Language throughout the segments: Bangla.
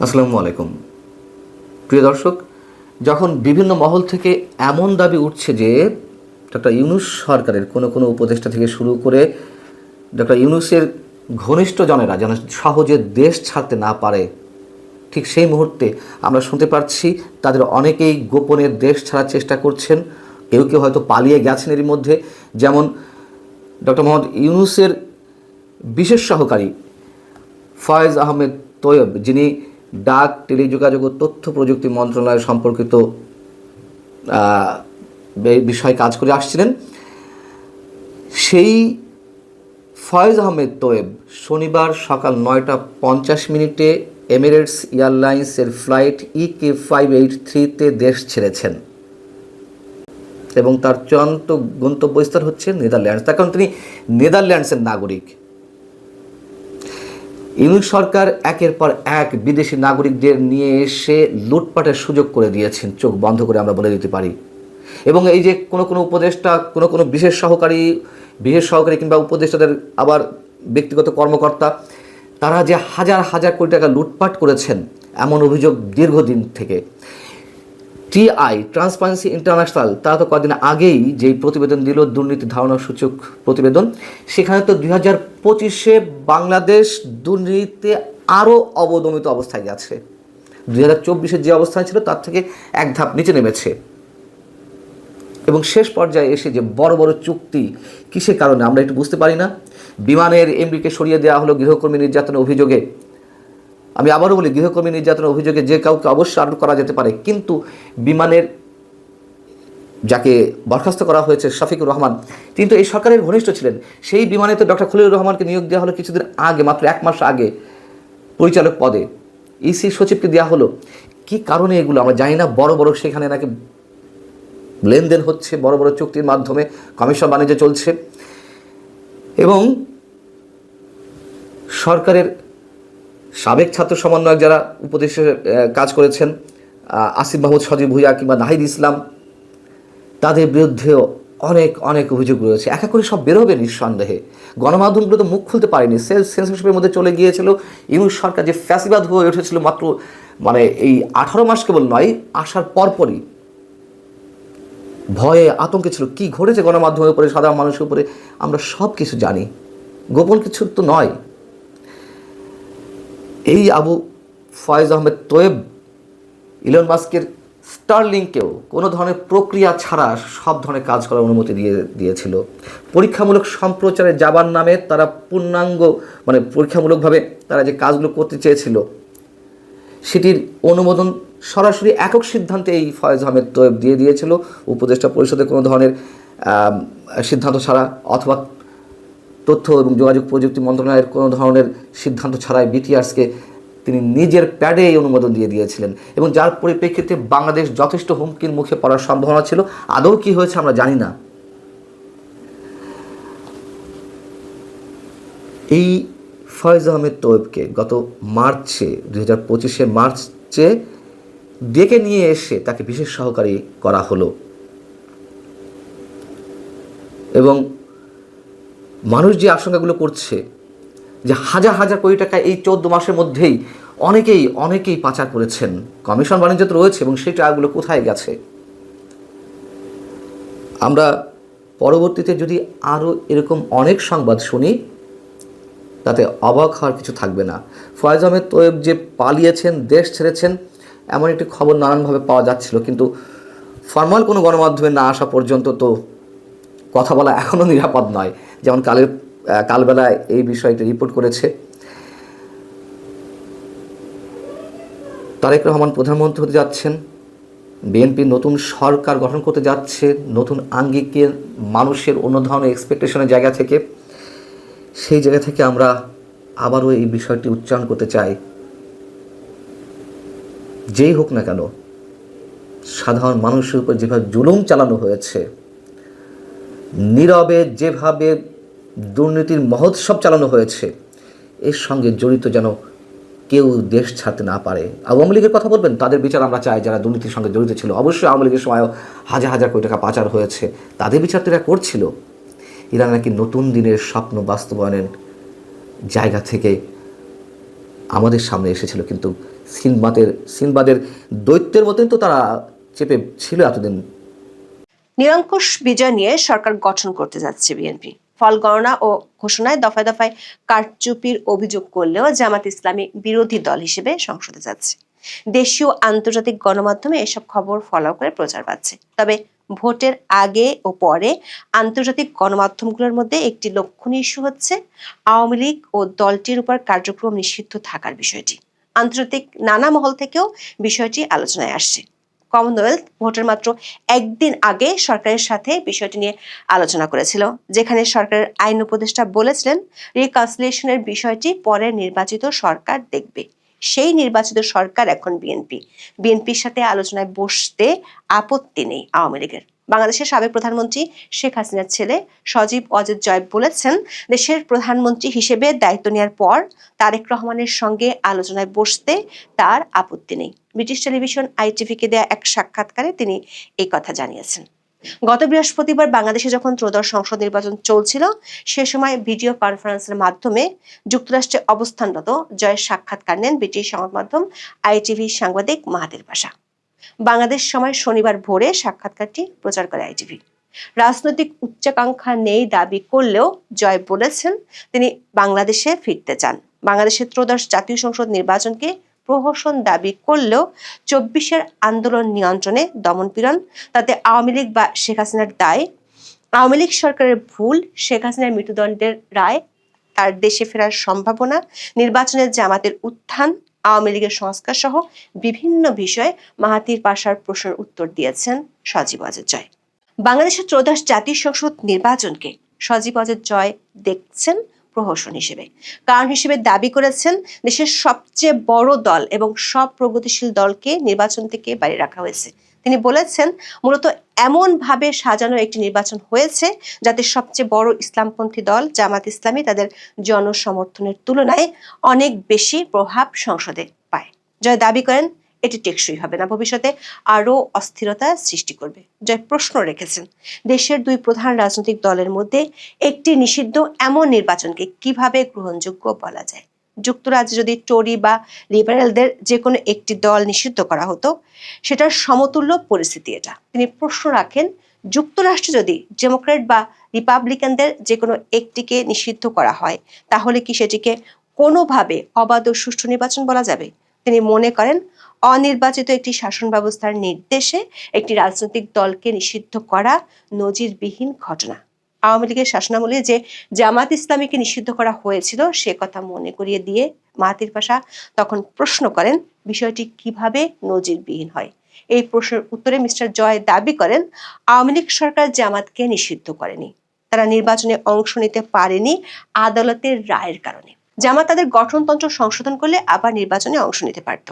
আসসালামু আলাইকুম প্রিয় দর্শক, যখন বিভিন্ন মহল থেকে এমন দাবি উঠছে যে ডক্টর ইউনূস সরকারের কোনো উপদেষ্টা থেকে শুরু করে ডক্টর ইউনূসের ঘনিষ্ঠজনেরা যেন সহজে দেশ ছাড়তে না পারে, ঠিক সেই মুহূর্তে আমরা শুনতে পাচ্ছি তাদের অনেকেই গোপনে দেশ ছাড়ার চেষ্টা করছেন। কেউ কেউ হয়তো পালিয়ে গেছেন এরই মধ্যে, যেমন ডক্টর মোহাম্মদ ইউনূসের বিশেষ সহকারী ফয়েজ আহমেদ তৈয়ব, যিনি ডাক, টেলিযোগাযোগ ও তথ্য প্রযুক্তি মন্ত্রণালয় সম্পর্কিত বিষয়ে কাজ করে আসছিলেন। সেই ফয়েজ আহমেদ তৈয়ব শনিবার সকাল 9টা 50 এমিরেটস এয়ারলাইন্সের ফ্লাইট EK583-তে দেশ ছেড়েছেন এবং তার চূড়ান্ত গন্তব্যস্থল হচ্ছে নেদারল্যান্ডস। তার কারণ তিনি নেদারল্যান্ডসের নাগরিক। ইউনূস সরকার একের পর এক বিদেশি নাগরিকদের নিয়ে এসে লুটপাটের সুযোগ করে দিয়েছেন, চোখ বন্ধ করে আমরা বলে দিতে পারি। এবং এই যে কোনো উপদেষ্টা, কোনো বিশেষ সহকারী কিংবা উপদেষ্টাদের আবার ব্যক্তিগত কর্মকর্তা, তারা যে হাজার হাজার কোটি টাকা লুটপাট করেছেন এমন অভিযোগ দীর্ঘদিন থেকে। ট্রান্সপারেন্সি ইন্টারন্যাশনাল তারা তো কদিন আগেই যেই প্রতিবেদন দিল, দুর্নীতি ধারণা সূচক প্রতিবেদন, সেখানে তো 2025-এ বাংলাদেশ দুর্নীতিতে আরও অবদমিত অবস্থায় গেছে। 2024-এর যে অবস্থায় ছিল তার থেকে এক ধাপ নিচে নেমেছে। এবং শেষ পর্যায়ে এসে যে বড় বড় চুক্তি, কিসের কারণে আমরা একটু বুঝতে পারি না। বিমানের এমডিকে সরিয়ে দেওয়া হলো গৃহকর্মী নির্যাতনের অভিযোগে। আমি আবারও বলি, গৃহকর্মী নির্যাতনের অভিযোগে যে কাউকে অবশ্যই আটক করা যেতে পারে, কিন্তু বিমানের যাকে বরখাস্ত করা হয়েছে শফিকুর রহমান, তিনি তো এই সরকারের ঘনিষ্ঠ ছিলেন। সেই বিমানে তো ডক্টর খলিলুর রহমানকে নিয়োগ দেওয়া হলো কিছুদিন আগে, মাত্র 1 মাস আগে পরিচালক পদে। ইসি সচিবকে দেওয়া হলো। কি কারণে এগুলো আমরা জানি না। বড় বড় সেখানে নাকি লেনদেন হচ্ছে, বড় বড় চুক্তির মাধ্যমে কমিশন বাণিজ্য চলছে। এবং সরকারের সাবেক ছাত্র সমন্বয়ক যারা উপদেশে কাজ করেছেন, আসিফ মাহমুদ সজীব ভুইয়া কিংবা নাহিদ ইসলাম, তাদের বিরুদ্ধেও অনেক অভিযোগ রয়েছে। একা করে সব বেরোবে নিঃসন্দেহে। গণমাধ্যমগুলো তো মুখ খুলতে পারেনি, সেন্সরশিপের মধ্যে চলে গিয়েছিল। ইউনূস সরকার যে ফ্যাসিবাদ হয়ে উঠেছিল মাত্র এই 18 মাস কেবল নয়, আসার পরপরই ভয়ে আতঙ্কে ছিল। কি ঘটেছে গণমাধ্যমের উপরে, সাধারণ মানুষের উপরে, আমরা সব কিছু জানি, গোপন কিছু তো নয়। এই আবু ফয়েজ আহমেদ তৈয়ব ইলন মাস্কের স্টারলিংকেও কোনো ধরনের প্রক্রিয়া ছাড়া সব ধরনের কাজ করার অনুমতি দিয়েছিল। পরীক্ষামূলক সম্প্রচারে যাবার নামে তারা পূর্ণাঙ্গ পরীক্ষামূলকভাবে তারা যে কাজগুলো করতে চেয়েছিল, সেটির অনুমোদন সরাসরি একক সিদ্ধান্তে এই ফয়েজ আহমেদ তৈয়ব দিয়ে দিয়েছিল। উপদেষ্টা পরিষদে কোনো ধরনের সিদ্ধান্ত ছাড়া, অথবা তথ্য এবং যোগাযোগ প্রযুক্তি মন্ত্রণালয়ের কোনো ধরনের সিদ্ধান্ত ছাড়াই বিটিআরসকে তিনি নিজের প্যাডে এই অনুমোদন দিয়ে দিয়েছিলেন। এবং যার পরিপ্রেক্ষিতে বাংলাদেশ যথেষ্ট হুমকির মুখে পড়ার সম্ভাবনা ছিল। আদৌ কি হয়েছে আমরা জানি না। এই ফয়েজ আহমেদ তৈয়বকে গত মার্চে, 2025-এর মার্চে ডেকে নিয়ে এসে তাকে বিশেষ সহকারী করা হলো। এবং মানুষ যে আশঙ্কাগুলো করছে যে হাজার হাজার কোটি টাকা এই 14 মাসের মধ্যেই অনেকেই পাচার করেছেন, কমিশন বাণিজ্য তো রয়েছে, এবং সেই টাকাগুলো কোথায় গেছে। আমরা পরবর্তীতে যদি আরও এরকম অনেক সংবাদ শুনি, তাতে অবাক হওয়ার কিছু থাকবে না। ফয়েজ আহমেদ তৈয়ব যে পালিয়েছেন, দেশ ছেড়েছেন, এমন একটি খবর নানানভাবে পাওয়া যাচ্ছিল, কিন্তু ফর্মাল কোনো গণমাধ্যমে না আসা পর্যন্ত তো কথা বলা এখনও নিরাপদ নয়। যেমন কালবেলায় এই বিষয়টি রিপোর্ট করেছে তারেক রহমান প্রধানমন্ত্রী হতে যাচ্ছেন, বিএনপি নতুন সরকার গঠন করতে যাচ্ছে নতুন আঙ্গিকে, মানুষের অন্য ধরনের এক্সপেকটেশনের জায়গা থেকে। সেই জায়গা থেকে আমরা আবারও এই বিষয়টি উচ্চারণ করতে চাই, যেই হোক না কেন, সাধারণ মানুষের উপর যেভাবে জুলুম চালানো হয়েছে, নীরবে যেভাবে দুর্নীতির মহোৎসব চালানো হয়েছে, এর সঙ্গে জড়িত যেন কেউ দেশ ছাড়তে না পারে। আওয়ামী লীগের কথা বলবেন, তাদের বিচার আমরা চাই। যারা দুর্নীতির সঙ্গে জড়িত ছিল, অবশ্যই আওয়ামী লীগের সময়ও হাজার হাজার কোটি টাকা পাচার হয়েছে, তাদের বিচার তো এরা করছিল। এরা নাকি নতুন দিনের স্বপ্ন বাস্তবায়নের জায়গা থেকে আমাদের সামনে এসেছিল, কিন্তু সিনবাদের দৈত্যের মতন তো তারা চেপে ছিল এতদিন। নিরঙ্কুশ বিজয় নিয়ে সরকার গঠন করতে যাচ্ছে বিএনপি। ফল গণনা ও ঘোষণায় দফায় দফায় কারচুপির অভিযোগ করলেও জামাত ইসলামী বিরোধী দল হিসেবে সংসদে যাচ্ছে। দেশীয় আন্তর্জাতিক গণমাধ্যমে এসব খবর ফলো করে প্রচার পাচ্ছে। তবে ভোটের আগে ও পরে আন্তর্জাতিক গণমাধ্যমগুলোর মধ্যে একটি লক্ষণীয় ইস্যু হচ্ছে আওয়ামী লীগ ও দলটির উপর কার্যক্রম নিষিদ্ধ থাকার বিষয়টি। আন্তর্জাতিক নানা মহল থেকেও বিষয়টি আলোচনায় আসছে। কমনওয়েলথ ভোটের মাত্র একদিন আগে সরকারের সাথে বিষয়টি নিয়ে আলোচনা করেছিল, যেখানে সরকারের আইন উপদেষ্টা বলেছিলেন রিকনসিলিয়েশনের বিষয়টি পরে নির্বাচিত সরকার দেখবে। সেই নির্বাচিত সরকার এখন বিএনপির সাথে আলোচনায় বসতে আপত্তি নেই আওয়ামী লীগের। বাংলাদেশের সাবেক প্রধানমন্ত্রী শেখ হাসিনার ছেলে সজীব ওয়াজেদ জয় বলেছেন, দেশের প্রধানমন্ত্রী হিসেবে দায়িত্ব নেওয়ার পর তারেক রহমানের সঙ্গে আলোচনায় বসতে তার আপত্তি নেই। ব্রিটিশ টেলিভিশন ITV-কে দেয়া এক সাক্ষাৎকারে তিনি এই কথা জানিয়েছেন। গত বৃহস্পতিবার বাংলাদেশে যখন ত্রয়োদশ সংসদ নির্বাচন চলছিল, সে সময় ভিডিও কনফারেন্সের মাধ্যমে যুক্তরাষ্ট্রে অবস্থানরত জয়ের সাক্ষাৎকার নেন ব্রিটিশ সংবাদ মাধ্যম ITV সাংবাদিক মাহাতির পাশা। বাংলাদেশ সময় শনিবার ভোরে সাক্ষাৎকারটি প্রচার করে ITV। রাজনৈতিক উচ্চাকাঙ্ক্ষা নেই দাবি করলেও জয় বলেছেন তিনি বাংলাদেশে ফিরতে চান। বাংলাদেশের ত্রয়োদশ জাতীয় সংসদ নির্বাচনকে প্রহসন দাবি করলেও 24-এর আন্দোলন নিয়ন্ত্রণে দমনপীড়ন, তাতে আওয়ামী লীগ বা শেখ হাসিনার দায়, আওয়ামী লীগ সরকারের ভুল, শেখ হাসিনার মৃত্যুদণ্ডের রায়, তার দেশে ফেরার সম্ভাবনা, নির্বাচনের জামাতের উত্থান, আওয়ামী লীগের সংস্কার সহ বিভিন্ন বিষয়ে মাহাতির পাশার প্রশ্নের উত্তর দিয়েছেন সজীব ওয়াজেদ জয়। বাংলাদেশের ত্রয়োদশ জাতীয় সংসদ নির্বাচনকে সজীব ওয়াজেদ জয় দেখছেন প্রহসন হিসেবে। কারণ হিসেবে দাবি করেছেন দেশের সবচেয়ে বড় দল এবং সব প্রগতিশীল দলকে নির্বাচন থেকে বাইরে রাখা হয়েছে। তিনি বলেছেন, মূলত এমন ভাবে সাজানো একটি নির্বাচন হয়েছে যাতে সবচেয়ে বড় ইসলামপন্থী দল জামাত ইসলামী তাদের জনসমর্থনের তুলনায় অনেক বেশি প্রভাব সংসদে পায়। জয় দাবি করেন এটি টেকসই হবে না, ভবিষ্যতে আরো অস্থিরতা সৃষ্টি করবে। জয় প্রশ্ন রেখেছেন, দেশের দুই প্রধান রাজনৈতিক দলের মধ্যে একটি নিষিদ্ধ এমন নির্বাচনকে কিভাবে গ্রহণযোগ্য বলা যায়? যুক্তরাজ্যে যদি টোরি বা লিবারেলদের যে কোনো একটি দল নিষিদ্ধ করা হতো, সেটার সমতুল্য পরিস্থিতি এটা। তিনি প্রশ্ন রাখেন, যুক্তরাষ্ট্রে যদি ডেমোক্রেট বা রিপাবলিকানদের যে কোনো একটিকে নিষিদ্ধ করা হয়, তাহলে কি সেটিকে কোনোভাবে অবাধ ও সুষ্ঠু নির্বাচন বলা যাবে? তিনি মনে করেন, অনির্বাচিত একটি শাসন ব্যবস্থার নির্দেশে একটি রাজনৈতিক দলকে নিষিদ্ধ করা নজিরবিহীন ঘটনা। আওয়ামী লীগের শাসনামলে যে জামাত ইসলামীকে নিষিদ্ধ করা হয়েছিল সে কথা মনে করিয়ে দিয়ে মাহাতির পাশা তখন প্রশ্ন করেন, বিষয়টি কিভাবে নজিরবিহীন হয়? এই প্রশ্নের উত্তরে মিস্টার জয় দাবি করেন, আওয়ামী লীগ সরকার জামাতকে নিষিদ্ধ করেনি, তারা নির্বাচনে অংশ নিতে পারেনি আদালতের রায়ের কারণে। জামাত তাদের গঠনতন্ত্র সংশোধন করলে আবার নির্বাচনে অংশ নিতে পারত।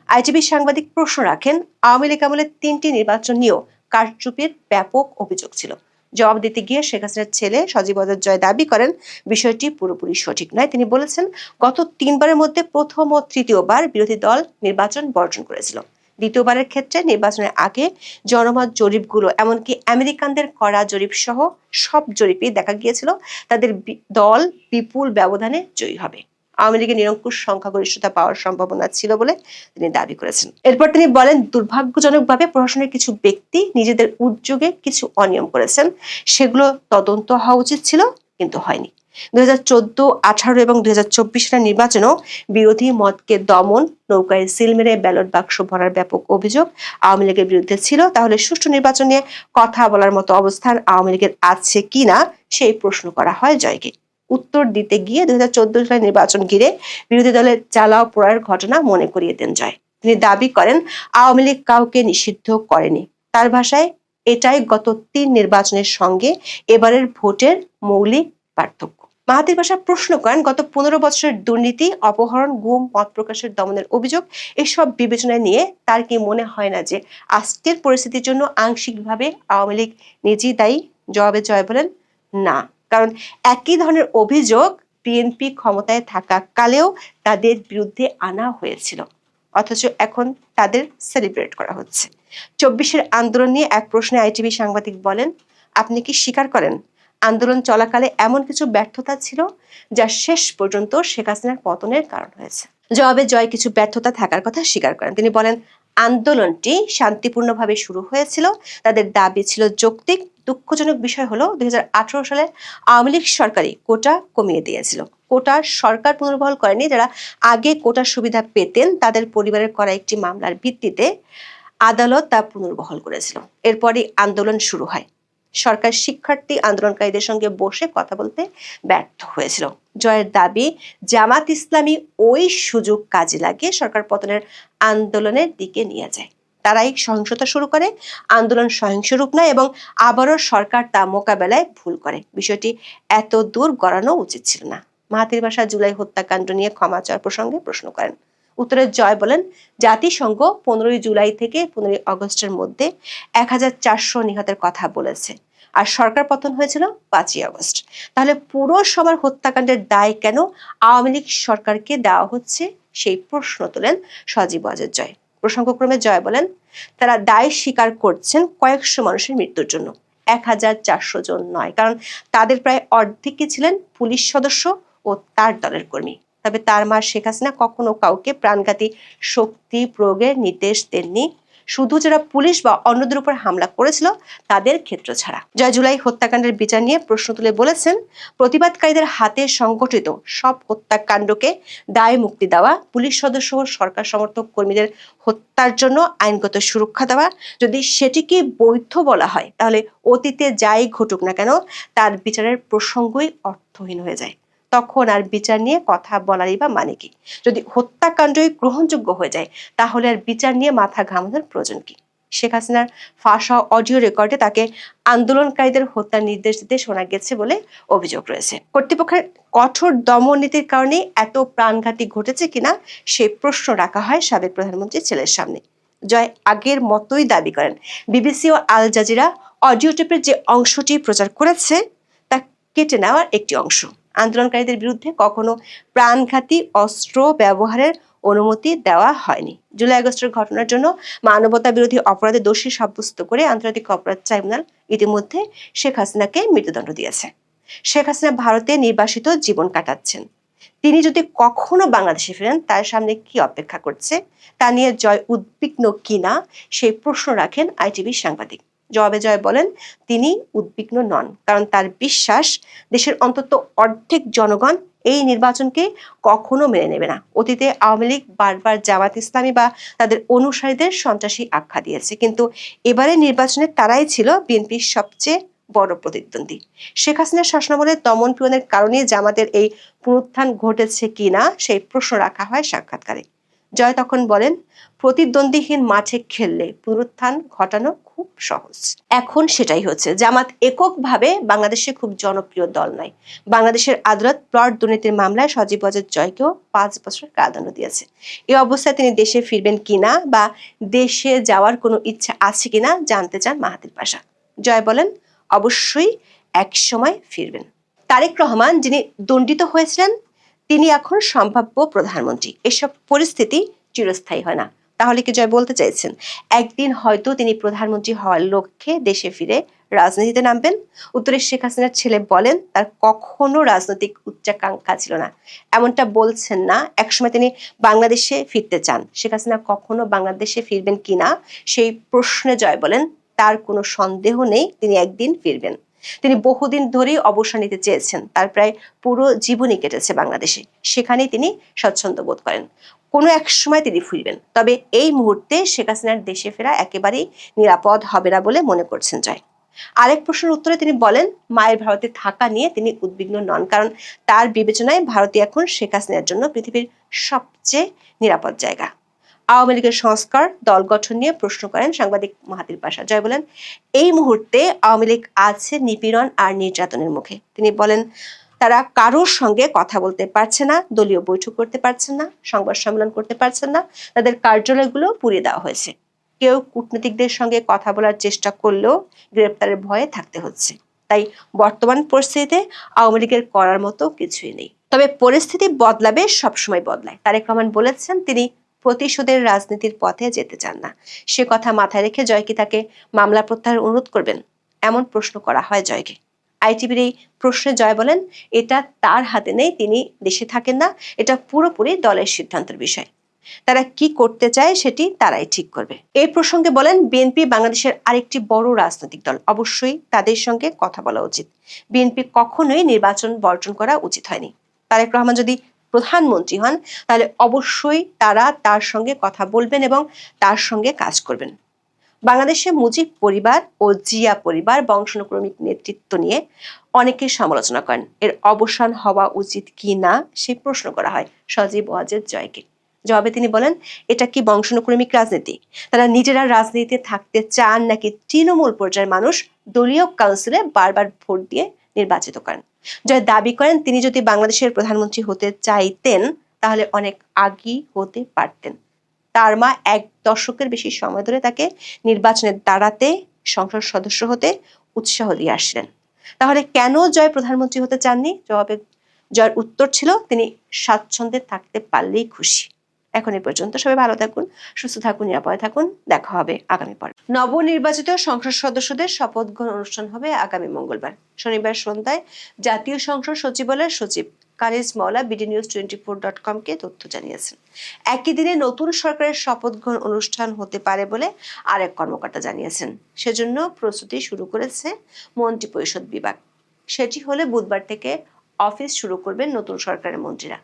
ITV সাংবাদিক প্রশ্ন রাখেন, আওয়ামী লীগ আমলে 3টি নির্বাচন নিয়েও কারচুপির ব্যাপক অভিযোগ ছিল। জবাব দিতে গিয়ে শেখ হাসিনার ছেলে সজীব ওয়াজেদ জয় দাবি করেন বিষয়টি পুরোপুরি সঠিক নয়। তিনি বলেছেন, গত 3বারের মধ্যে প্রথম ও তৃতীয়বার বিরোধী দল নির্বাচন বর্জন করেছিল। দ্বিতীয়বারের ক্ষেত্রে নির্বাচনের আগে জনমত জরিপগুলো, এমনকি আমেরিকানদের করা জরিপ সহ সব জরিপেই দেখা গিয়েছিল তাদের দল বিপুল ব্যবধানে জয়ী হবে। আওয়ামী লীগের নিরঙ্কুশ সংখ্যাগরিষ্ঠতা পাওয়ার সম্ভাবনা ছিল বলে তিনি দাবি করেছেন। এরপর তিনি বলেন, দুর্ভাগ্যজনকভাবে প্রশাসনের কিছু ব্যক্তি নিজেদের উদ্যোগে কিছু অনিয়ম করেছেন, সেগুলো তদন্ত হওয়া উচিত ছিল, কিন্তু হয়নি। 2014, 18 এবং 2024 সালের নির্বাচনেও বিরোধী মতকে দমন, নৌকায় সিল মেরে ব্যালট বাক্স ভরার ব্যাপক অভিযোগ আওয়ামী লীগের বিরুদ্ধে ছিল। তাহলে সুষ্ঠু নির্বাচন নিয়ে কথা বলার মতো অবস্থান আওয়ামী লীগের আছে কিনা সেই প্রশ্ন করা হয় জয়কে। উত্তর দিতে গিয়ে 2014 সালের নির্বাচন ঘিরে বিরোধী দলের জ্বালাও পোড়ার ঘটনা মনে করিয়ে দেন জয়। তিনি দাবি করেন, আওয়ামী লীগ কাউকে নিষিদ্ধ করেনি। তার ভাষায়, এটাই গত 3 নির্বাচনের সঙ্গে এবারের ভোটের মৌলিক পার্থক্য। মাহাতির পাশা প্রশ্ন করেন, গত 15 বছরের দুর্নীতি, অপহরণ, গুম, মত প্রকাশের দমনের অভিযোগ এসব বিবেচনায় নিয়ে তার কি মনে হয় না যে আজকের পরিস্থিতির জন্য আংশিকভাবে আওয়ামী লীগ নিজেই দায়ী? জবাবে জয় বলেন, না, কারণ একই ধরনের অভিযোগ বিএনপি ক্ষমতায় থাকাকালেও তাদের বিরুদ্ধে আনা হয়েছিল, অথচ এখন তাদের সেলিব্রেট করা হচ্ছে। 24-এর আন্দোলন নিয়ে এক প্রশ্নে ITV সাংবাদিক বলেন, আপনি কি স্বীকার করেন আন্দোলন চলাকালে এমন কিছু ব্যর্থতা ছিল যা শেষ পর্যন্ত শেখ হাসিনার পতনের কারণ হয়েছে? জবাবে জয় কিছু ব্যর্থতা থাকার কথা স্বীকার করেন। তিনি বলেন, আন্দোলনটি শান্তিপূর্ণভাবে শুরু হয়েছিল, তাদের দাবি ছিল যৌক্তিক। দুঃখজনক বিষয় হলো 2018 সালে আওয়ামী লীগ সরকারই কোটা কমিয়ে দিয়েছিল। কোটার সরকার পুনর্বহাল করেনি। যারা আগে কোটার সুবিধা পেতেন তাদের পরিবারের করা একটি মামলার ভিত্তিতে আদালত তা পুনর্বহাল করেছিল। এরপরই আন্দোলন শুরু হয়। সরকার শিক্ষার্থী আন্দোলনকারীদের সঙ্গে বসে কথা বলতে ব্যর্থ হয়েছিল। জয়ের দাবি, জামাত ইসলামী ওই সুযোগ কাজে লাগিয়ে সরকার পতনের আন্দোলনের দিকে নিয়ে যায়। তারাই সহিংসতা শুরু করে, আন্দোলন সহিংস রূপ নেয় এবং আবারও সরকার তা মোকাবেলায় ভুল করে। বিষয়টি এত দূর গড়ানো উচিত ছিল না। মাহাথির বাসার জুলাই হত্যাকাণ্ড নিয়ে ক্ষমা চাওয়ার প্রসঙ্গে প্রশ্ন করেন। উত্তরে জয় বলেন, জাতিসংঘ 15 জুলাই থেকে 15 আগস্টের মধ্যে 1400 নিহতের কথা বলেছে, আর সরকার পতন হয়েছিল 5 আগস্ট। তাহলে পুরো সবার হত্যাকাণ্ডের দায় কেন আওয়ামী লীগ সরকারকে দেওয়া হচ্ছে, সেই প্রশ্ন তোলেন সজীব ওয়াজেদ জয়। প্রসঙ্গক্রমে জয় বলেন, তারা দায় স্বীকার করছেন কয়েকশো মানুষের মৃত্যুর জন্য, 1400 জন নয়, কারণ তাদের প্রায় অর্ধেকই ছিলেন পুলিশ সদস্য ও তার দলের কর্মী। তবে তার মা শেখ হাসিনা কখনো কাউকে প্রাণঘাতী শক্তি প্রয়োগের নির্দেশ দেননি, শুধু যারা পুলিশ বা অন্যদের উপর হামলা করেছিল তাদের ক্ষেত্র ছাড়া। জয় জুলাই হত্যাকাণ্ডের বিচার নিয়ে প্রশ্ন তুলে বলেছেন, প্রতিবাদকারীদের হাতে সংগঠিত সব হত্যাকাণ্ডকে দায় মুক্তি দেওয়া, পুলিশ সদস্য ও সরকার সমর্থক কর্মীদের হত্যার জন্য আইনগত সুরক্ষা দেওয়া, যদি সেটিকে বৈধ বলা হয় তাহলে অতীতে যাই ঘটুক না কেন তার বিচারের প্রসঙ্গই অর্থহীন হয়ে যায়। তখন আর বিচার নিয়ে কথা বলারই বা মানে কি? যদি হত্যাকাণ্ডই গ্রহণযোগ্য হয়ে যায় তাহলে আর বিচার নিয়ে মাথা ঘামানোর প্রয়োজন কি? শেখ হাসিনার ফাঁস হওয়া অডিও রেকর্ডে তাকে আন্দোলনকারীদের হত্যার নির্দেশ দিতে শোনা গেছে বলে অভিযোগ রয়েছে। কর্তৃপক্ষের কঠোর দমন নীতির কারণে এত প্রাণঘাতী ঘটেছে কিনা সেই প্রশ্ন রাখা হয় সাবেক প্রধানমন্ত্রীর ছেলের সামনে। জয় আগের মতোই দাবি করেন, বিবিসি ও আল জাজিরা অডিও টেপের যে অংশটি প্রচার করেছে তা কেটে নেওয়ার একটি অংশ। আন্দোলনকারীদের বিরুদ্ধে কখনো প্রাণঘাতী অস্ত্র ব্যবহারের অনুমতি দেওয়া হয়নি। জুলাই আগস্টের ঘটনার জন্য মানবতা বিরোধী অপরাধে দোষী সাব্যস্ত করে আন্তর্জাতিক অপরাধ ট্রাইব্যুনাল ইতিমধ্যে শেখ হাসিনাকে মৃত্যুদণ্ড দিয়েছে। শেখ হাসিনা ভারতে নির্বাসিত জীবন কাটাচ্ছেন। তিনি যদি কখনো বাংলাদেশে ফেরেন তার সামনে কি অপেক্ষা করছে তা নিয়ে জয় উদ্বিগ্ন কিনা সেই প্রশ্ন রাখেন আইটিভির সাংবাদিক। জবাবে জয় বলেন, তিনি উদ্বিগ্ন নন, কারণ তার বিশ্বাস দেশের অন্তত অর্ধেক জনগণ এই নির্বাচনকে কখনো মেনে নেবে না। অতীতে আওয়ামী লীগ বারবার জামাত ইসলামী বা তাদের অনুসারীদের সন্ত্রাসী আখ্যা দিয়েছে, কিন্তু এবারে নির্বাচনে তারাই ছিল বিএনপির সবচেয়ে বড় প্রতিদ্বন্দ্বী। শেখ হাসিনার শাসনামলে দমন পীড়নের কারণে জামাতের এই পুনরুত্থান ঘটেছে কিনা সেই প্রশ্ন রাখা হয় সাক্ষাৎকারে। জয় তখন বলেন, প্রতিদ্বন্দ্বীহীন মাঠে খেললে পুনরুত্থান ঘটানো খুব সহজ। এখন সেটাই হচ্ছে। জামাত এককভাবে বাংলাদেশে খুব জনপ্রিয় দল নয়। বাংলাদেশের আদালত প্লট দুর্নীতির মামলায় সজীব ওয়াজেদ জয়কেও 5 বছর কারাদণ্ড দিয়েছে। এই অবস্থায় তিনি দেশে ফিরবেন কিনা বা দেশে যাওয়ার কোনো ইচ্ছা আছে কিনা জানতে চান মাহাথির পাশা। জয় বলেন, অবশ্যই এক সময় ফিরবেন। তারেক রহমান, যিনি দণ্ডিত হয়েছিলেন, তিনি এখন সম্ভাব্য প্রধানমন্ত্রী। এসব পরিস্থিতি চিরস্থায়ী হয় না। তাহলে কি জয় বলতে চাইছেন একদিন হয়তো তিনি প্রধানমন্ত্রী হওয়ার লক্ষ্যে দেশে ফিরে রাজনীতিতে নামবেন? উত্তরে শেখ হাসিনার ছেলে বলেন, তার কখনো রাজনৈতিক উচ্চাকাঙ্ক্ষা ছিল না। এমনটা বলছেন না, একসময় তিনি বাংলাদেশে ফিরতে চান। শেখ হাসিনা কখনো বাংলাদেশে ফিরবেন কিনা সেই প্রশ্নে জয় বলেন, তার কোনো সন্দেহ নেই তিনি একদিন ফিরবেন। তিনি বহুদিন ধরেই অবসর নিতে চেয়েছেন। তার প্রায় পুরো জীবনই কেটেছে বাংলাদেশে, সেখানেই তিনি স্বচ্ছন্দ বোধ করেন। কোনো এক সময় তিনি ফিরবেন, তবে এই মুহূর্তে শেখ হাসিনার দেশে ফেরা একেবারেই নিরাপদ হবে না বলে মনে করছেন জয়। আরেক প্রশ্নের উত্তরে তিনি বলেন, মায়ের ভারতে থাকা নিয়ে তিনি উদ্বিগ্ন নন, কারণ তার বিবেচনায় ভারতই এখন শেখ হাসিনার জন্য পৃথিবীর সবচেয়ে নিরাপদ জায়গা। আওয়ামী লীগের সংস্কার দল গঠন নিয়ে প্রশ্ন করেন সাংবাদিক মাহাথির পাশা। জয় বলেন, এই মুহূর্তে আওয়ামী লীগ আছে নিপীড়ন আর নির্যাতনের মুখে। তিনি বলেন, তারা কারোর সঙ্গে কথা বলতে পারছে না, দলীয় বৈঠক করতে পারছেন না, সংবাদ সম্মেলন করতে পারছেন না, তাদের কার্যালয়গুলো পুড়িয়ে দেওয়া হয়েছে। কেউ কূটনীতিকদের সঙ্গে কথা বলার চেষ্টা করলেও গ্রেপ্তারের ভয়ে থাকতে হচ্ছে। তাই বর্তমান পরিস্থিতিতে আওয়ামী লীগের করার মতো কিছুই নেই। তবে পরিস্থিতি বদলাবে, সবসময় বদলায়। তারেক রহমান বলেছেন তিনি প্রতিশোধের রাজনীতির পথে যেতে চান না। সে কথা মাথায় রেখে জয় কি তাকে মামলা প্রত্যাহারের অনুরোধ করবেন? এমন প্রশ্ন করা হয় জয়কে। আইটিভির এই প্রশ্নে জয় বলেন, এটা তার হাতে নেই, তিনি দেশে থাকেন না, এটা পুরোপুরি দলের সিদ্ধান্তের বিষয়। তারা কি করতে চায় সেটি তারাই ঠিক করবে। এই প্রসঙ্গে বলেন, বিএনপি বাংলাদেশের আরেকটি বড় রাজনৈতিক দল, অবশ্যই তাদের সঙ্গে কথা বলা উচিত। বিএনপি কখনোই নির্বাচন বর্জন করা উচিত হয়নি। তারেক রহমান যদি প্রধানমন্ত্রী হন তাহলে অবশ্যই তারা তার সঙ্গে কথা বলবেন এবং তার সঙ্গে কাজ করবেন। বাংলাদেশে মুজিব পরিবার ও জিয়া পরিবার বংশানুক্রমিক নেতৃত্ব নিয়ে অনেকে সমালোচনা করেন। এর অবসান হওয়া উচিত কি না সে প্রশ্ন করা হয় সজীব ওয়াজেদ জয়কে। জবাবে তিনি বলেন, এটা কি বংশানুক্রমিক রাজনীতি? তারা নিজেরা রাজনীতিতে থাকতে চান নাকি তৃণমূল পর্যায়ের মানুষ দলীয় কাউন্সিলে বারবার ভোট দিয়ে নির্বাচিত করেন? জয় দাবি করেন, তিনি যদি বাংলাদেশের প্রধানমন্ত্রী হতে চাইতেন তাহলে অনেক আগেই হতে পারতেন। তার মা 1 দশকের বেশি সময় ধরে তাকে নির্বাচনে দাঁড়াতে, সংসদ সদস্য হতে উৎসাহ দিয়ে আসছিলেন। তাহলে কেন জয় প্রধানমন্ত্রী হতে চাননি? জবাবে জয়ের উত্তর ছিল, তিনি স্বাচ্ছন্দ্যে থাকতে পারলেই খুশি। এখন এই পর্যন্ত। সবাই ভালো থাকুন, সুস্থ থাকুন, নিরাপদে থাকুন। দেখা হবে আগামী পর্বে। নবনির্বাচিত সংসদ সদস্যদের শপথ গ্রহণ অনুষ্ঠান হবে আগামী মঙ্গলবার। শনিবার সন্ধ্যায় জাতীয় সংসদ সচিবালয়ের সচিব কানিজ মাওলা bdnews24.com কে তথ্য জানিয়েছেন। একই দিনে নতুন সরকারের শপথ গ্রহণ অনুষ্ঠান হতে পারে বলে আরেক কর্মকর্তা জানিয়েছেন। সেজন্য প্রস্তুতি শুরু করেছে মন্ত্রিপরিষদ বিভাগ। সেটি হলে বুধবার থেকে অফিস শুরু করবেন নতুন সরকারের মন্ত্রীরা।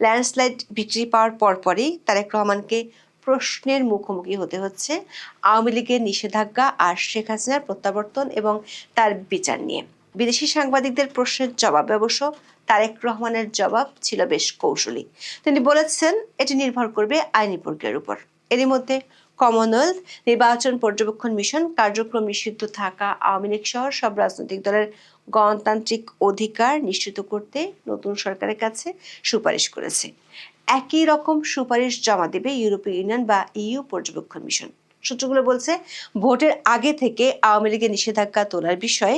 ল্যান্ডস্লাইড বিক্রি পাওয়ার পরপরই তারেক রহমানকে প্রশ্নের মুখোমুখি হতে হচ্ছে আওয়ামী লীগের নিষেধাজ্ঞা আর শেখ হাসিনার প্রত্যাবর্তন এবং তার বিচার নিয়ে। বিদেশি সাংবাদিকদের প্রশ্নের জবাবে অবশ্য তারেক রহমানের জবাব ছিল বেশ কৌশলী। তিনি বলেছেন, এটি নির্ভর করবে আইনি প্রক্রিয়ার উপর। এরই মধ্যে কমনওয়েলথ নির্বাচন পর্যবেক্ষণ মিশন কার্যক্রম নিষিদ্ধ থাকা আওয়ামী লীগ সহ সব রাজনৈতিক দলের গণতান্ত্রিক অধিকার নিশ্চিত করতে নতুন সরকারের কাছে সুপারিশ করেছে। একই রকম সুপারিশ জমা দেবে ইউরোপীয় ইউনিয়ন বা ইইউ পর্যবেক্ষণ মিশন। সূত্রগুলো বলছে, ভোটের আগে থেকে আওয়ামী লীগের নিষেধাজ্ঞা তোলার বিষয়ে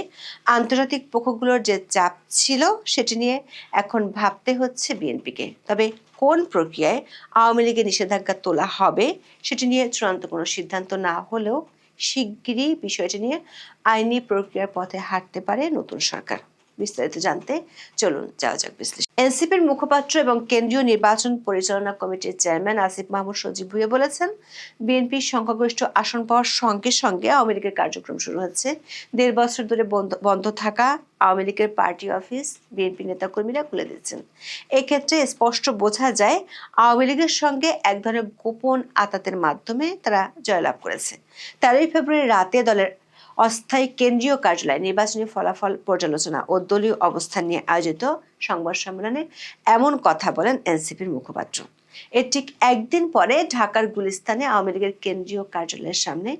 আন্তর্জাতিক পক্ষগুলোর যে চাপ ছিল সেটি নিয়ে এখন ভাবতে হচ্ছে বিএনপিকে। তবে কোন প্রক্রিয়ায় আওয়ামী লীগের নিষেধাজ্ঞা তোলা হবে সেটি নিয়ে চূড়ান্ত কোনো সিদ্ধান্ত না হলেও শিগগিরই বিষয়টি নিয়ে আইনি প্রক্রিয়ার পথে হাঁটতে পারে নতুন সরকার। বিস্তারিত জানতে চলুন যাওয়া যাক বিশ্লেষণ। এনসিপির মুখপাত্র এবং কেন্দ্রীয় নির্বাচন পরিচালনা কমিটির চেয়ারম্যান আসিফ মাহমুদ সজীব ভুঁইয়া বলেছেন, বিএনপির সংখ্যাগরিষ্ঠ আসন পাওয়ার সঙ্গে সঙ্গে আওয়ামী লীগের কার্যক্রম শুরু হচ্ছে। 1.5 বছর ধরে বন্ধ থাকা আওয়ামী লীগের পার্টি অফিস বিএনপি নেতাকর্মীরা খুলে দিচ্ছেন। এক্ষেত্রে স্পষ্ট বোঝা যায় আওয়ামী লীগের সঙ্গে এক ধরনের গোপন আতাতের মাধ্যমে তারা জয়লাভ করেছে। 13 ফেব্রুয়ারি রাতে দলের অস্থায়ী কেন্দ্রীয় কার্যালয়ে নির্বাচনী ফলাফল পর্যালোচনা ও দলীয় অবস্থান নিয়ে আয়োজিত সংবাদ সম্মেলনে এমন কথা বলেন এনসিপির মুখপাত্র। এর ঠিক একদিন পরে ঢাকার গুলিস্তানে আওয়ামী লীগের কেন্দ্রীয় কার্যালয়ের সামনে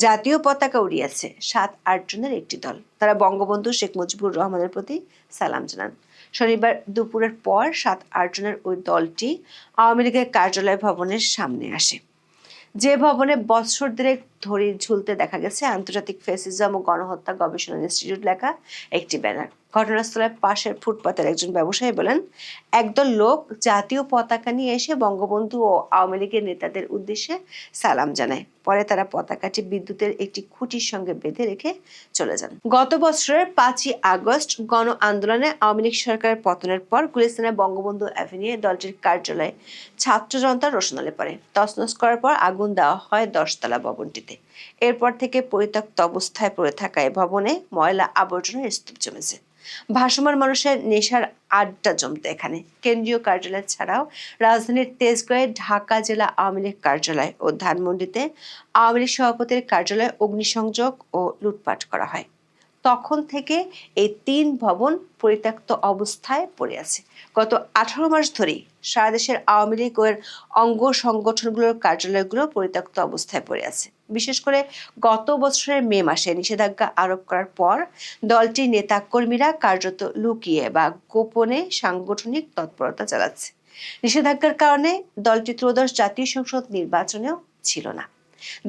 জাতীয় পতাকা উড়িয়েছে 7-8 জনের একটি দল। তারা বঙ্গবন্ধু শেখ মুজিবুর রহমানের প্রতি সালাম জানান। শনিবার দুপুরের পর 7-8 জনের ওই দলটি আওয়ামী লীগের কার্যালয় ভবনের সামনে আসে, যে ভবনে বছর দেড়েক ধরে ঝুলতে দেখা গেছে আন্তর্জাতিক ফ্যাসিজম ও গণহত্যা গবেষণা ইনস্টিটিউট লেখা একটি ব্যানার। ঘটনাস্থলের পাশের ফুটপাতের একজন ব্যবসায়ী বলেন, একদল লোক জাতীয় পতাকা নিয়ে এসে বঙ্গবন্ধু ও আওয়ামী লীগের নেতাদের উদ্দেশ্যে সালাম জানায়। পরে তারা পতাকাটি বিদ্যুতের একটি খুঁটির সঙ্গে বেঁধে রেখে চলে যান। গত বছরের 5ই আগস্ট গণ আন্দোলনে আওয়ামী লীগ সরকারের পতনের পর গুলিস্তানের বঙ্গবন্ধু অ্যাভিনিউয়ে দলটির কার্যালয়ে ছাত্র জনতার রোষণালে পড়ে। তছনছ করার পর আগুন দেওয়া হয় 10 তলা ভবনটিতে। এরপর থেকে পরিত্যক্ত অবস্থায় পড়ে থাকা এই ভবনে ময়লা আবর্জনার স্তূপ জমেছে। ভাসমান মানুষের নেশার আড্ডা জমতে এখানে। কেন্দ্রীয় কার্যালয় ছাড়াও রাজধানীর তেজগাঁয়ে ঢাকা জেলা আওয়ামী লীগ কার্যালয় ও ধানমন্ডিতে আওয়ামী লীগ সভাপতির কার্যালয়ে অগ্নিসংযোগ ও লুটপাট করা হয়। তখন থেকে এই 3 ভবন পরিত্যক্ত অবস্থায় পড়ে আছে। গত 18 মাস ধরেই সারা দেশের আওয়ামী লীগ ও এর অঙ্গ সংগঠনগুলোর কার্যালয়গুলো পরিত্যক্ত অবস্থায় পড়ে আছে। বিশেষ করে গত বছরের মে মাসে নিষেধাজ্ঞা আরোপ করার পর দলটির নেতা কর্মীরা কার্যত লুকিয়ে বা গোপনে সাংগঠনিক তৎপরতা চালাচ্ছে। নিষেধাজ্ঞার কারণে দলটি ত্রয়োদশ জাতীয় সংসদ নির্বাচনেও ছিল না।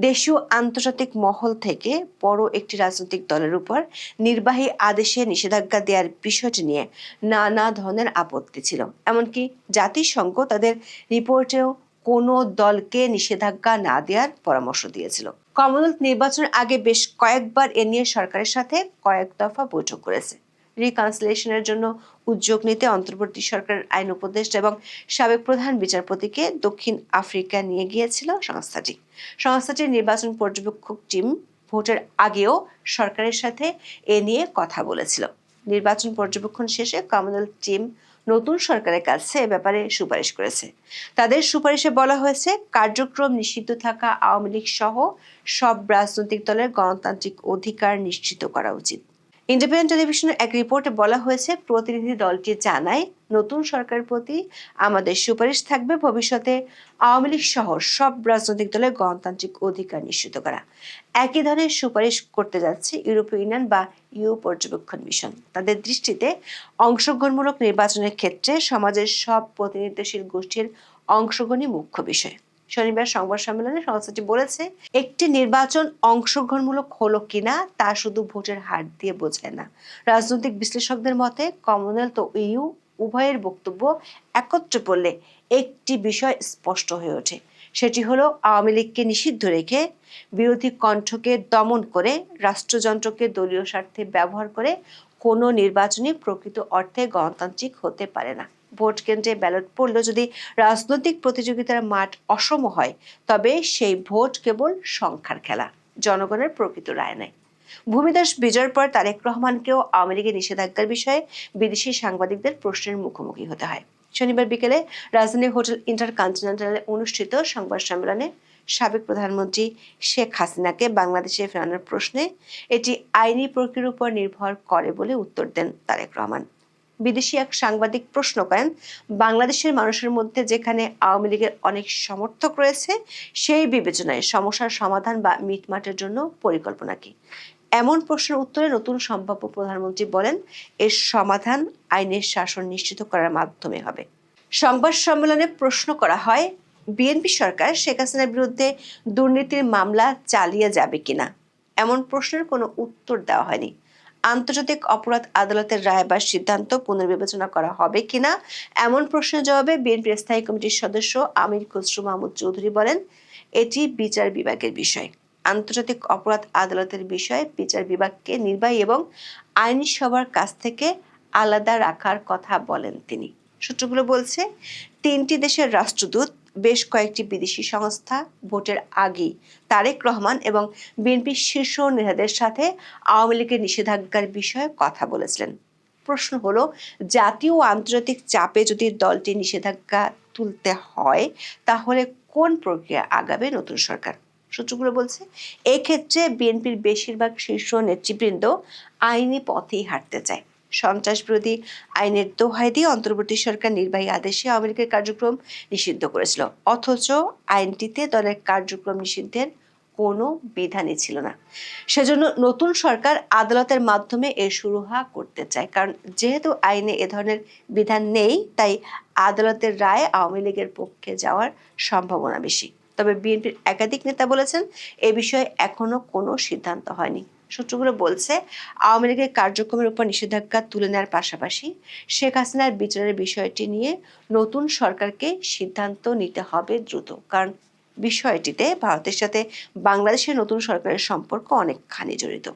দেশীয় আন্তর্জাতিক মহল থেকে বড় একটি রাজনৈতিক দলের উপর নির্বাহী আদেশে নিষেধাজ্ঞা দেওয়ার বিষয়টি নিয়ে নানা ধরনের আপত্তি ছিল। এমনকি জাতিসংঘ তাদের রিপোর্টেও কোনো দলকে নিষেধাজ্ঞা না দেওয়ার পরামর্শ দিয়েছিল। কমনওয়েলথ নির্বাচনের আগে বেশ কয়েকবার এ নিয়ে সরকারের সাথে কয়েক দফা বৈঠক করেছে। রিকনসিলিয়েশনের জন্য উদ্যোগ নিতে অন্তর্বর্তী সরকারের আইন উপদেষ্টা এবং সাবেক প্রধান বিচারপতিকে দক্ষিণ আফ্রিকা নিয়ে গিয়েছিল সংস্থাটির নির্বাচন পর্যবেক্ষক টিম ভোটের আগেও সরকারের সাথে এ নিয়ে কথা বলেছিল। নির্বাচন পর্যবেক্ষণ শেষে কমনওয়েলথ টিম নতুন সরকারের কাছে এ ব্যাপারে সুপারিশ করেছে। তাদের সুপারিশে বলা হয়েছে, কার্যক্রম নিষিদ্ধ থাকা আওয়ামী লীগ সহ সব রাজনৈতিক দলের গণতান্ত্রিক অধিকার নিশ্চিত করা উচিত। ইন্ডিপেন্ডেন্ট টেলিভিশনের এক রিপোর্টে বলা হয়েছে, প্রতিনিধি দলটি জানায়, নতুন সরকারের প্রতি আমাদের সুপারিশ থাকবে ভবিষ্যতে আওয়ামী লীগ সহ সব রাজনৈতিক দলের গণতান্ত্রিক অধিকার নিশ্চিত করা। একই ধরনের সুপারিশ করতে যাচ্ছে ইউরোপীয় ইউনিয়ন বা ইউ পর্যবেক্ষণ মিশন। তাদের দৃষ্টিতে অংশগ্রহণমূলক নির্বাচনের ক্ষেত্রে সমাজের সব প্রতিনিধিশীল গোষ্ঠীর অংশগ্রহণই মুখ্য বিষয়। শনিবার সংবাদ সম্মেলনে সংস্থাটি বলেছে, একটি নির্বাচন অংশগ্রহণমূলক হলো কিনা তা শুধু ভোটের হার দিয়ে বোঝায় না। রাজনৈতিক বিশ্লেষকদের মতে কমনওয়েলথ ও ইউ উভয়ের বক্তব্য একত্রে পড়লে একটি বিষয় স্পষ্ট হয়ে ওঠে। সেটি হলো, আওয়ামী লীগকে নিষিদ্ধ রেখে বিরোধী কণ্ঠকে দমন করে রাষ্ট্রযন্ত্রকে দলীয় স্বার্থে ব্যবহার করে কোনো নির্বাচনই প্রকৃত অর্থে গণতান্ত্রিক হতে পারে না। ভোট কেন্দ্রে ব্যালট পড়লেও যদি রাজনৈতিক প্রতিযোগিতার মাঠ অসম হয়, তবে সেই ভোট কেবল সংখ্যার খেলা, জনগণের প্রকৃত রায় নেয়। ভূমিধস বিজয়ের পর তারেক রহমানকেও আওয়ামী লীগের নিষেধাজ্ঞার বিষয়ে বিদেশি সাংবাদিকদের প্রশ্নের মুখোমুখি হতে হয়। শনিবার বিকেলে রাজধানীর হোটেল ইন্টারকন্টিনেন্টালে অনুষ্ঠিত সংবাদ সম্মেলনে সাবেক প্রধানমন্ত্রী শেখ হাসিনাকে বাংলাদেশে ফেরানোর প্রশ্নে এটি আইনি প্রক্রিয়ার উপর নির্ভর করে বলে উত্তর দেন তারেক রহমান। বিদেশি এক সাংবাদিক প্রশ্ন করেন, বাংলাদেশের মানুষের মধ্যে যেখানে আওয়ামী লীগের অনেক সমর্থক রয়েছে, সেই বিবেচনায় সমস্যার সমাধান বা মিটমাটের জন্য পরিকল্পনা কি? এমন প্রশ্নের উত্তরে নতুন সম্ভাব্য প্রধানমন্ত্রী বলেন, এর সমাধান আইনের শাসন নিশ্চিত করার মাধ্যমে হবে। সংবাদ সম্মেলনে প্রশ্ন করা হয়, বিএনপি সরকার শেখ হাসিনার বিরুদ্ধে দুর্নীতির মামলা চালিয়ে যাবে কিনা। এমন প্রশ্নের কোনো উত্তর দেওয়া হয়নি। আন্তর্জাতিক অপরাধ আদালতের রায় বা সিদ্ধান্ত পুনর্বিবেচনা করা হবে কিনা এমন প্রশ্নের জবাবে বিএনপির স্থায়ী কমিটির সদস্য আমির খসরু মাহমুদ চৌধুরী বলেন, এটি বিচার বিভাগের বিষয়। আন্তর্জাতিক অপরাধ আদালতের বিষয়ে বিচার বিভাগকে নির্বাহী এবং আইনি সবার কাছ থেকে আলাদা রাখার কথা বলেন তিনি। সূত্রগুলো বলছে, 3টি দেশের রাষ্ট্রদূত, বেশ কয়েকটি বিদেশি সংস্থা ভোটের আগেই তারেক রহমান এবং বিএনপির শীর্ষ নেতাদের সাথে আওয়ামী লীগের নিষেধাজ্ঞার বিষয়ে কথা বলেছিলেন। প্রশ্ন হলো, জাতীয় ও আন্তর্জাতিক চাপে যদি দলটি নিষেধাজ্ঞা তুলতে হয়, তাহলে কোন প্রক্রিয়া আগাবে নতুন সরকার? সূত্রগুলো বলছে, এক্ষেত্রে বিএনপির বেশিরভাগ শীর্ষ নেতৃবৃন্দ আইনি পথেই হাঁটতে চায়। সন্ত্রাস বিরোধী আইনের দোহাই দিয়ে অন্তর্বর্তী সরকার নির্বাহী আদেশে আওয়ামী লীগের কার্যক্রম নিষিদ্ধ করেছিল, অথচ আইনটিতে দলের কার্যক্রম নিষিদ্ধের কোনো বিধানই ছিল না। সেজন্য নতুন সরকার আদালতের মাধ্যমে এর সুরাহা করতে চায়। কারণ যেহেতু আইনে এ ধরনের বিধান নেই, তাই আদালতের রায় আওয়ামী লীগের পক্ষে যাওয়ার সম্ভাবনা বেশি। তবে বিএনপির একাধিক নেতা বলেছেন, এ বিষয়ে এখনো কোনো সিদ্ধান্ত হয়নি। সূত্রগুলো বলছে, আওয়ামী লীগের কার্যক্রমের উপর নিষেধাজ্ঞা তুলে নেওয়ার পাশাপাশি শেখ হাসিনার বিচারের বিষয়টি নিয়ে নতুন সরকারকে সিদ্ধান্ত নিতে হবে দ্রুত। কারণ বিষয়টিতে ভারতের সাথে বাংলাদেশের নতুন সরকারের সম্পর্ক অনেকখানি জড়িত।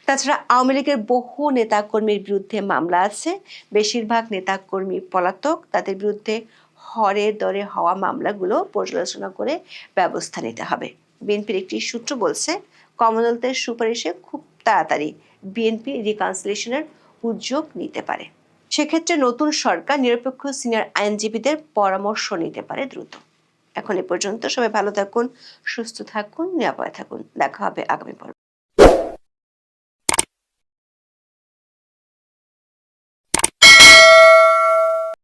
তাছাড়া আওয়ামী লীগের বহু নেতাকর্মীর বিরুদ্ধে মামলা আছে। বেশিরভাগ নেতাকর্মী পলাতক। তাদের বিরুদ্ধে হরে দরে হওয়া মামলাগুলো পর্যালোচনা করে ব্যবস্থা নিতে হবে। বিএনপির একটি সূত্র বলছে, কমনওয়েলথের সুপারিশে খুব তাড়াতাড়ি বিএনপি রিকনসিলিয়েশনের উদ্যোগ নিতে পারে। সেক্ষেত্রে নতুন সরকার নিরপেক্ষ সিনিয়র আইনজীবীদের পরামর্শ নিতে পারে দ্রুত। এখন এ পর্যন্ত। সবাই ভালো থাকুন, সুস্থ থাকুন, নিরাপদে থাকুন। দেখা হবে আগামী পর্বে।